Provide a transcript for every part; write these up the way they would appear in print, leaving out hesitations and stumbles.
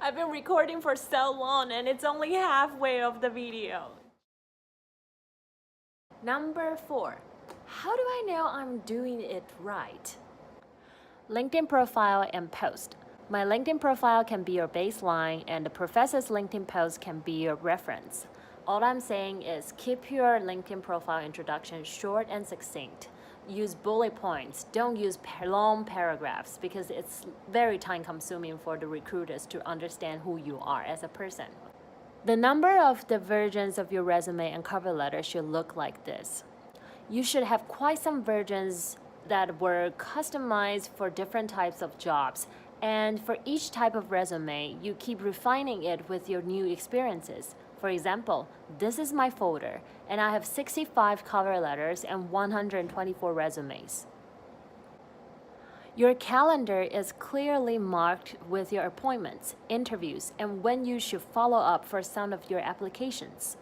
I've been recording for so long and it's only halfway of the video. Number 4. How do I know I'm doing it right? LinkedIn profile and post. My LinkedIn profile can be your baseline and the professor's LinkedIn post can be your reference. All I'm saying is keep your LinkedIn profile introduction short and succinct. Use bullet points. Don't use long paragraphs because it's very time-consuming for the recruiters to understand who you are as a person. The number of the versions of your resume and cover letter should look like this. You should have quite some versions that were customized for different types of jobs. And for each type of resume, you keep refining it with your new experiences. For example, this is my folder, and I have 65 cover letters and 124 resumes. Your calendar is clearly marked with your appointments, interviews, and when you should follow up for some of your applications.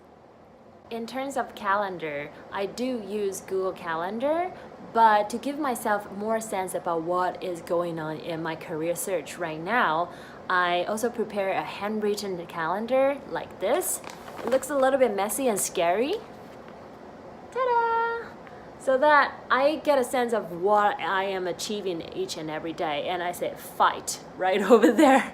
In terms of calendar, I do use Google Calendar, but to give myself more sense about what is going on in my career search right now, I also prepare a handwritten calendar like this. It looks a little bit messy and scary. Ta-da! So that I get a sense of what I am achieving each and every day, and I say fight right over there.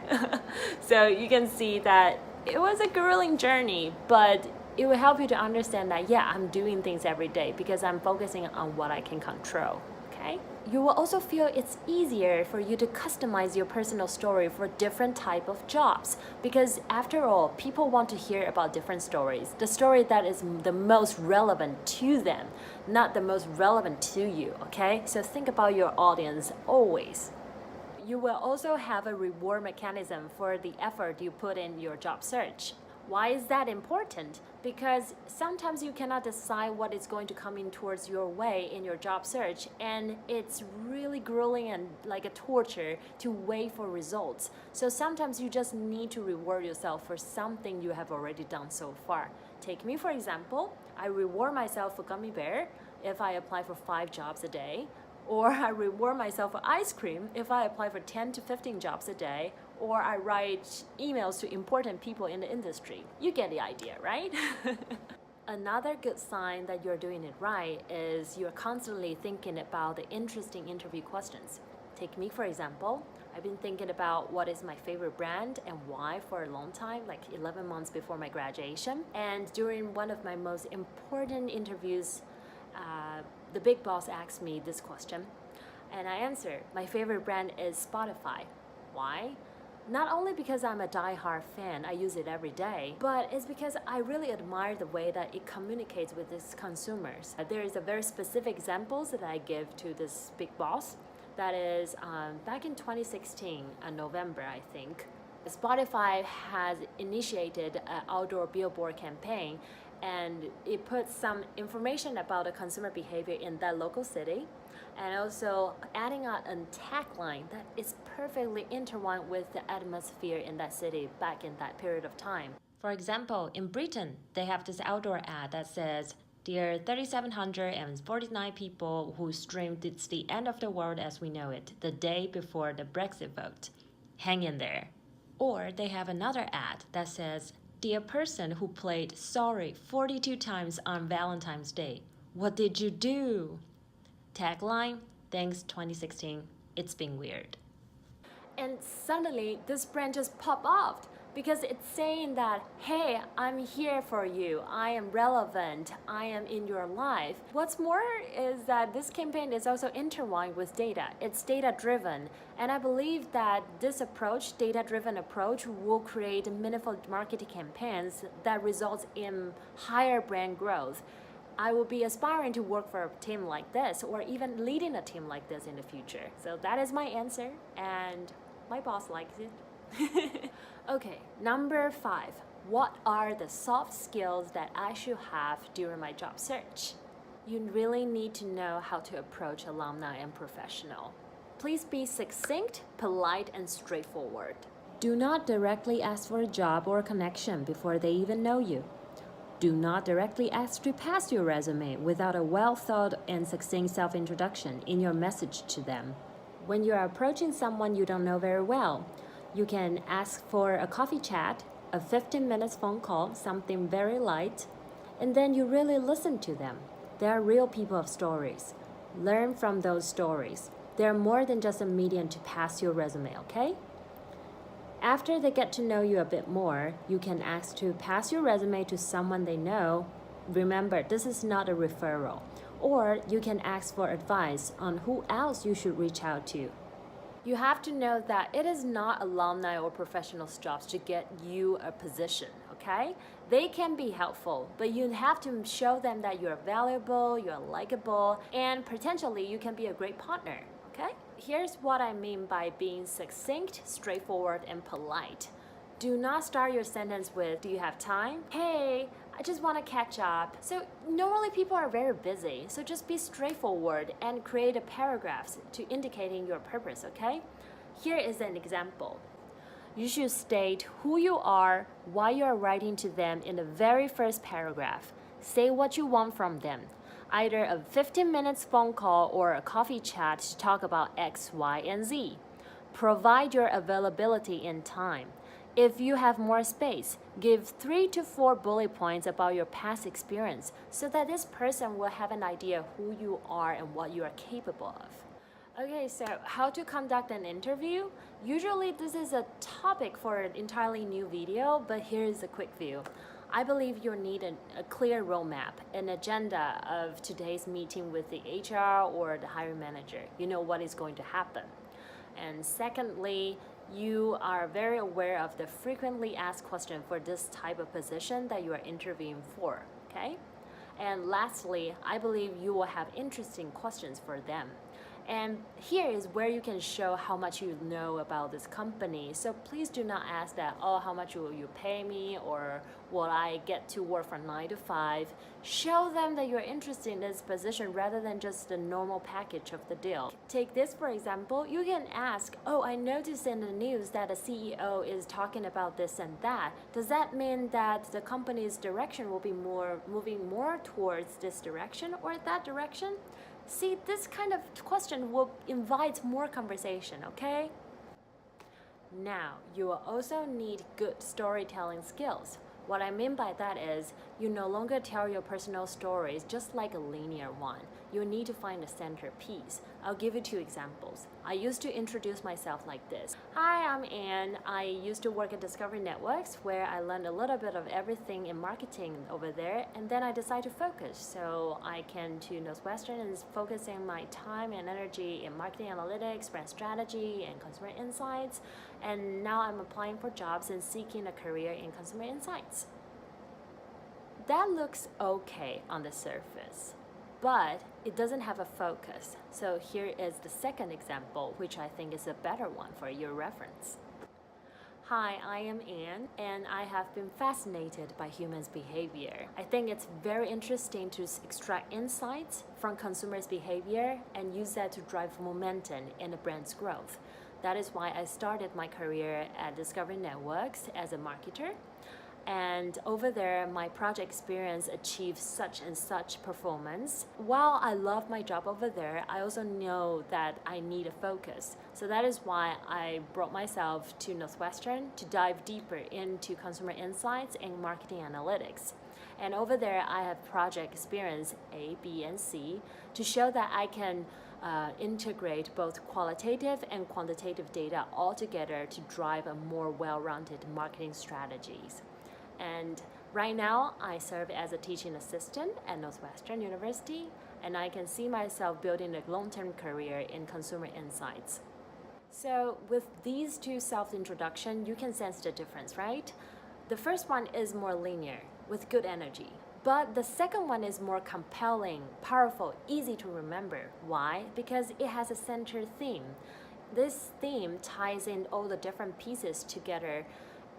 So you can see that it was a grueling journey, but it will help you to understand that, yeah, I'm doing things every day because I'm focusing on what I can control, okay? You will also feel it's easier for you to customize your personal story for different type of jobs because after all, people want to hear about different stories. The story that is the most relevant to them, not the most relevant to you, okay? So think about your audience always. You will also have a reward mechanism for the effort you put in your job search. Why is that important? Because sometimes you cannot decide what is going to come in towards your way in your job search, and it's really grueling and like a torture to wait for results. So sometimes you just need to reward yourself for something you have already done so far. Take me for example, I reward myself for gummy bear if I apply for 5 jobs a day, or I reward myself for ice cream if I apply for 10 to 15 jobs a day, or I write emails to important people in the industry. You get the idea, right? Another good sign that you're doing it right is you're constantly thinking about the interesting interview questions. Take me for example. I've been thinking about what is my favorite brand and why for a long time, like 11 months before my graduation. And during one of my most important interviews, the big boss asked me this question, and I answered, my favorite brand is Spotify. Why? Not only because I'm a die-hard fan, I use it every day, but it's because I really admire the way that it communicates with its consumers. There is a very specific examples that I give to this big boss. That is back in 2016, November, I think. Spotify has initiated an outdoor billboard campaign, and it puts some information about the consumer behavior in that local city, and also adding on a tagline that is perfectly intertwined with the atmosphere in that city back in that period of time. For example, in Britain, they have this outdoor ad that says, "Dear 3,749 people who streamed It's the End of the World as We Know It, the day before the Brexit vote. Hang in there." Or they have another ad that says, "Dear person who played Sorry 42 times on Valentine's Day, what did you do?" Tagline, "Thanks 2016, it's been weird." And suddenly this brand just popped up because it's saying that, hey, I'm here for you, I am relevant, I am in your life. What's more is that this campaign is also intertwined with data. It's data-driven, and I believe that this approach, data-driven approach, will create meaningful marketing campaigns that results in higher brand growth. I will be aspiring to work for a team like this, or even leading a team like this in the future. So that is my answer, and my boss likes it. Okay, number 5. What are the soft skills that I should have during my job search? You really need to know how to approach alumni and professional. Please be succinct, polite, and straightforward. Do not directly ask for a job or a connection before they even know you. Do not directly ask to pass your resume without a well-thought and succinct self-introduction in your message to them. When you are approaching someone you don't know very well, You can ask for a coffee chat, a 15 minutes phone call, something very light, and then you really listen to them. They are real people of stories. Learn from those stories. They're more than just a medium to pass your resume, okay? After they get to know you a bit more, you can ask to pass your resume to someone they know. Remember, this is not a referral. Or you can ask for advice on who else you should reach out to. You have to know that it is not alumni or professionals' jobs to get you a position, okay? They can be helpful, but you have to show them that you're valuable, you're likable, and potentially you can be a great partner, okay? Here's what I mean by being succinct, straightforward, and polite. Do not start your sentence with, do you have time? Hey, I just want to catch up. So normally people are very busy, so just be straightforward and create a paragraph to indicating your purpose, okay? Here is an example. You should state who you are, why you are writing to them in the very first paragraph. Say what you want from them. Either a 15 minutes phone call or a coffee chat to talk about X, Y, and Z. Provide your availability in time. If you have more space, give 3 to 4 bullet points about your past experience so that this person will have an idea who you are and what you are capable of. Okay, so how to conduct an interview? Usually this is a topic for an entirely new video, but here is a quick view. I believe you'll need a clear roadmap, an agenda of today's meeting with the HR or the hiring manager. You know what is going to happen. And secondly, you are very aware of the frequently asked question for this type of position that you are interviewing for, okay? And lastly, I believe you will have interesting questions for them. And here is where you can show how much you know about this company. So please do not ask that, oh, how much will you pay me? Or will I get to work from 9 to 5? Show them that you're interested in this position rather than just the normal package of the deal. Take this for example. You can ask, oh, I noticed in the news that the CEO is talking about this and that. Does that mean that the company's direction will be moving more towards this direction or that direction? See, this kind of question will invite more conversation, okay? Now, you will also need good storytelling skills. What I mean by that is, you no longer tell your personal stories just like a linear one. You need to find a centerpiece. I'll give you 2 examples. I used to introduce myself like this. Hi, I'm Anne. I used to work at Discovery Networks where I learned a little bit of everything in marketing over there, and then I decided to focus. So I came to Northwestern and is focusing my time and energy in marketing analytics, brand strategy, and consumer insights. And now I'm applying for jobs and seeking a career in consumer insights. That looks okay on the surface, but it doesn't have a focus. So here is the second example, which I think is a better one for your reference. Hi, I am Anne, and I have been fascinated by humans' behavior. I think it's very interesting to extract insights from consumers' behavior and use that to drive momentum in a brand's growth. That is why I started my career at Discovery Networks as a marketer. And over there, my project experience achieved such and such performance. While I love my job over there, I also know that I need a focus. So that is why I brought myself to Northwestern to dive deeper into consumer insights and marketing analytics. And over there, I have project experience A, B, and C to show that I can integrate both qualitative and quantitative data all together to drive a more well-rounded marketing strategies. And right now, I serve as a teaching assistant at Northwestern University, and I can see myself building a long-term career in consumer insights. So with these 2 self-introduction, you can sense the difference, right? The first one is more linear, with good energy. But the second one is more compelling, powerful, easy to remember. Why? Because it has a center theme. This theme ties in all the different pieces together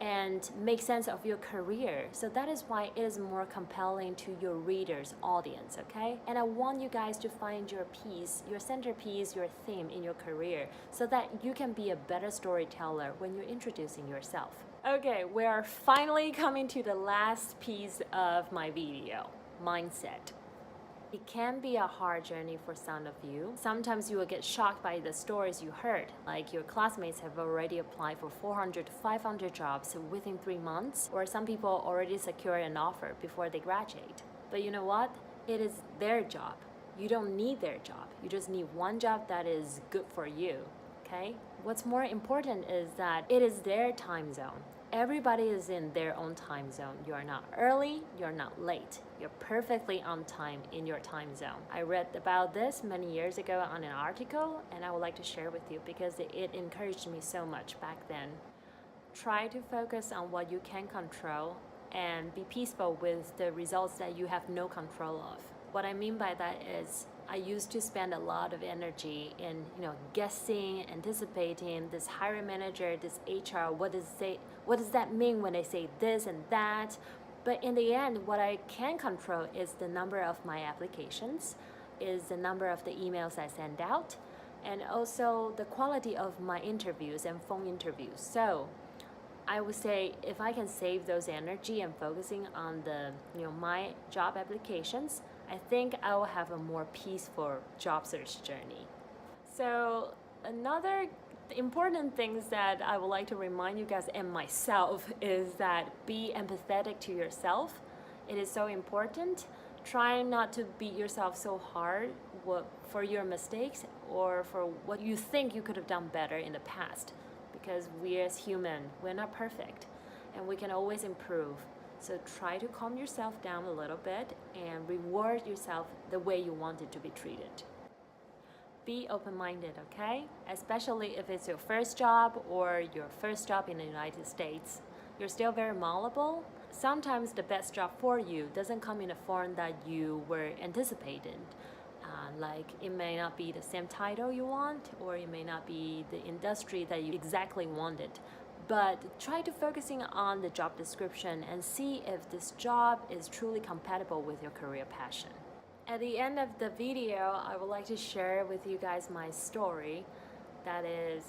and make sense of your career. So that is why it is more compelling to your readers' audience, okay? And I want you guys to find your piece, your centerpiece, your theme in your career so that you can be a better storyteller when you're introducing yourself. Okay, we are finally coming to the last piece of my video, mindset. It can be a hard journey for some of you. Sometimes you will get shocked by the stories you heard, like your classmates have already applied for 400 to 500 jobs within 3 months, or some people already secure an offer before they graduate. But you know what? It is their job. You don't need their job. You just need one job that is good for you, okay? What's more important is that it is their time zone. Everybody is in their own time zone. You're not early, you're not late. You're perfectly on time in your time zone. I read about this many years ago on an article, and I would like to share with you because it encouraged me so much back then. Try to focus on what you can control and be peaceful with the results that you have no control of. What I mean by that is I used to spend a lot of energy in, guessing, anticipating this hiring manager, this HR, what does that mean when they say this and that? But in the end, what I can control is the number of my applications, is the number of the emails I send out, and also the quality of my interviews and phone interviews. So I would say if I can save those energy and focusing on the, my job applications, I think I will have a more peaceful job search journey. So another important things that I would like to remind you guys and myself is that be empathetic to yourself. It is so important. Try not to beat yourself so hard for your mistakes or for what you think you could have done better in the past. Because we as human, we're not perfect and we can always improve. So try to calm yourself down a little bit and reward yourself the way you want it to be treated. Be open-minded, okay? Especially if it's your first job or your first job in the United States. You're still very malleable. Sometimes the best job for you doesn't come in a form that you were anticipating. Like it may not be the same title you want, or it may not be the industry that you exactly wanted. But try to focusing on the job description and see if this job is truly compatible with your career passion. At the end of the video, I would like to share with you guys my story. That is,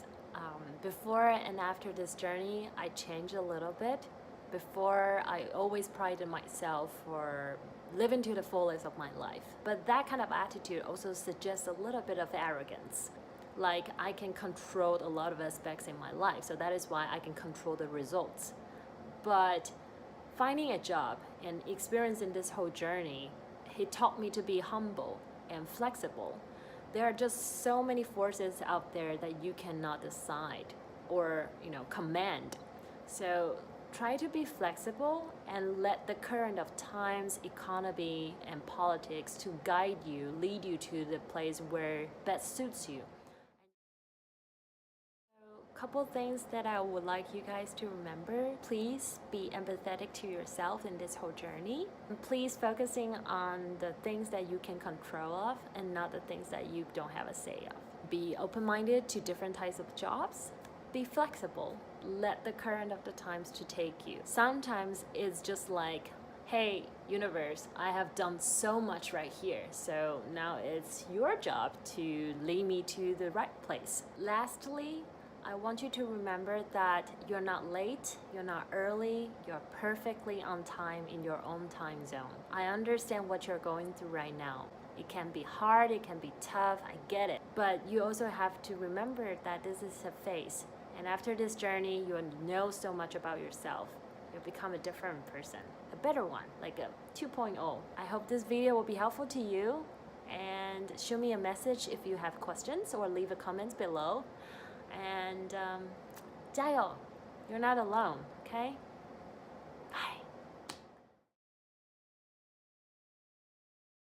before and after this journey, I changed a little bit. Before, I always prided myself for living to the fullest of my life. But that kind of attitude also suggests a little bit of arrogance. Like I can control a lot of aspects in my life, so that is why I can control the results. But finding a job and experiencing this whole journey, it taught me to be humble and flexible. There are just so many forces out there that you cannot decide or, command. So try to be flexible and let the current of times, economy, and politics to guide you, lead you to the place where best suits you. Couple things that I would like you guys to remember. Please be empathetic to yourself in this whole journey. And please focusing on the things that you can control of and not the things that you don't have a say of. Be open-minded to different types of jobs. Be flexible. Let the current of the times to take you. Sometimes it's just like, hey, universe, I have done so much right here. So now it's your job to lead me to the right place. Lastly, I want you to remember that you're not late, you're not early, you're perfectly on time in your own time zone. I understand what you're going through right now. It can be hard, it can be tough, I get it. But you also have to remember that this is a phase. And after this journey, you'll know so much about yourself. You'll become a different person, a better one, like a 2.0. I hope this video will be helpful to you. And shoot me a message if you have questions or leave a comment below. And 加油, you're not alone, okay?